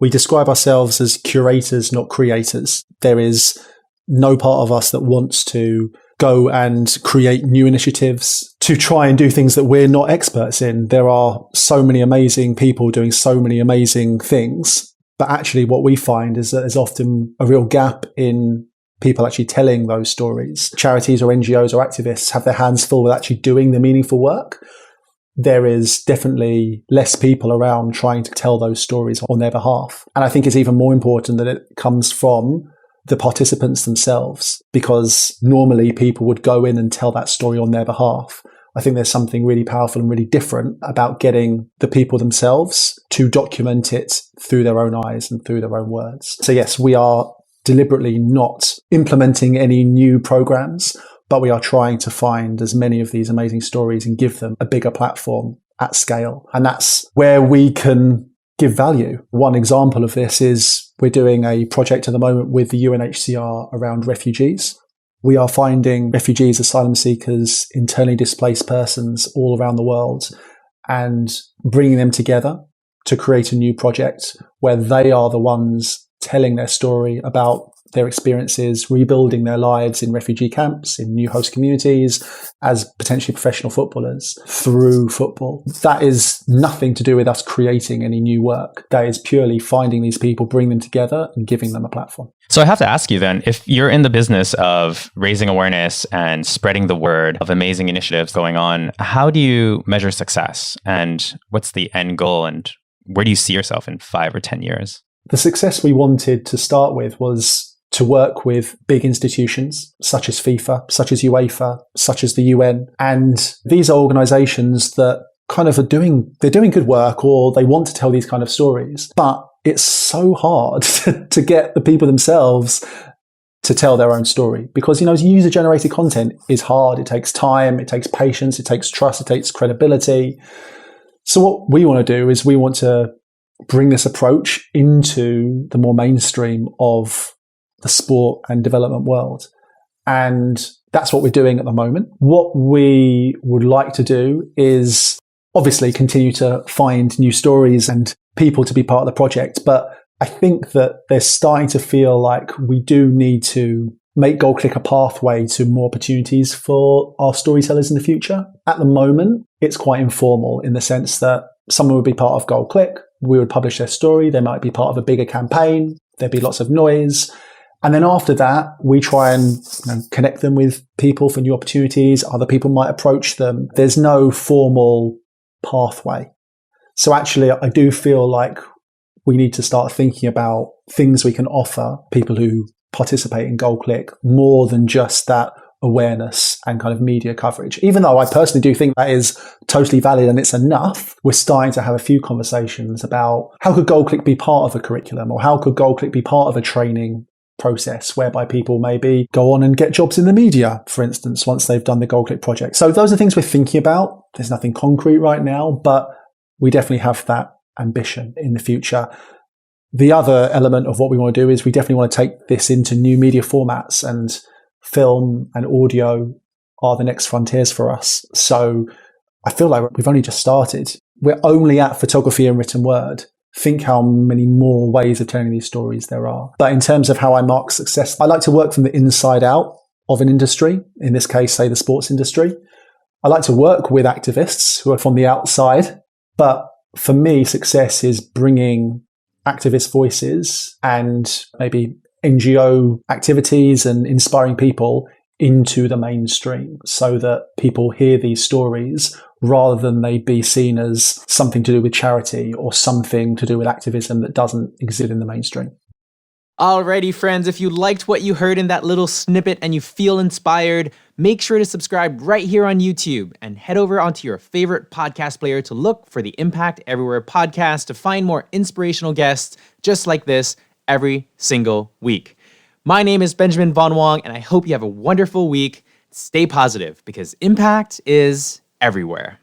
We describe ourselves as curators, not creators. There is no part of us that wants to go and create new initiatives to try and do things that we're not experts in. There are so many amazing people doing so many amazing things. But actually what we find is that there's often a real gap in people actually telling those stories. Charities or NGOs or activists have their hands full with actually doing the meaningful work. There is definitely less people around trying to tell those stories on their behalf. And I think it's even more important that it comes from the participants themselves, because normally people would go in and tell that story on their behalf. I think there's something really powerful and really different about getting the people themselves to document it through their own eyes and through their own words. So yes, we are deliberately not implementing any new programs, but we are trying to find as many of these amazing stories and give them a bigger platform at scale. And that's where we can give value. One example of this is we're doing a project at the moment with the UNHCR around refugees. We are finding refugees, asylum seekers, internally displaced persons all around the world and bringing them together to create a new project where they are the ones telling their story about their experiences, rebuilding their lives in refugee camps, in new host communities, as potentially professional footballers through football. That is nothing to do with us creating any new work. That is purely finding these people, bringing them together and giving them a platform. So I have to ask you then, if you're in the business of raising awareness and spreading the word of amazing initiatives going on, how do you measure success? And what's the end goal? And where do you see yourself in 5 or 10 years? The success we wanted to start with was to work with big institutions such as FIFA, such as UEFA, such as the UN. And these are organizations that kind of they're doing good work, or they want to tell these kind of stories. But it's so hard to get the people themselves to tell their own story, because, user-generated content is hard. It takes time, it takes patience, it takes trust, it takes credibility. So what we want to do is we want to bring this approach into the more mainstream of the sport and development world. And that's what we're doing at the moment. What we would like to do is obviously continue to find new stories and people to be part of the project. But I think that they're starting to feel like we do need to make GoalClick a pathway to more opportunities for our storytellers in the future. At the moment, it's quite informal in the sense that someone would be part of GoalClick, we would publish their story, they might be part of a bigger campaign, there'd be lots of noise. And then after that, we try and connect them with people for new opportunities. Other people might approach them. There's no formal pathway. So actually, I do feel like we need to start thinking about things we can offer people who participate in GoalClick more than just that awareness and kind of media coverage. Even though I personally do think that is totally valid and it's enough, we're starting to have a few conversations about how could GoalClick be part of a curriculum, or how could GoalClick be part of a training process whereby people maybe go on and get jobs in the media, for instance, once they've done the GoalClick project. So those are things we're thinking about. There's nothing concrete right now, but we definitely have that ambition in the future. The other element of what we want to do is we definitely want to take this into new media formats, and film and audio are the next frontiers for us. So I feel like we've only just started. We're only at photography and written word. Think how many more ways of telling these stories there are. But in terms of how I mark success, I like to work from the inside out of an industry, in this case, say the sports industry. I like to work with activists who are from the outside. But for me, success is bringing activist voices and maybe NGO activities and inspiring people into the mainstream so that people hear these stories rather than they be seen as something to do with charity or something to do with activism that doesn't exist in the mainstream. Alrighty, friends, if you liked what you heard in that little snippet and you feel inspired, make sure to subscribe right here on YouTube and head over onto your favorite podcast player to look for the Impact Everywhere podcast to find more inspirational guests just like this every single week. My name is Benjamin Von Wong, and I hope you have a wonderful week. Stay positive, because impact is everywhere.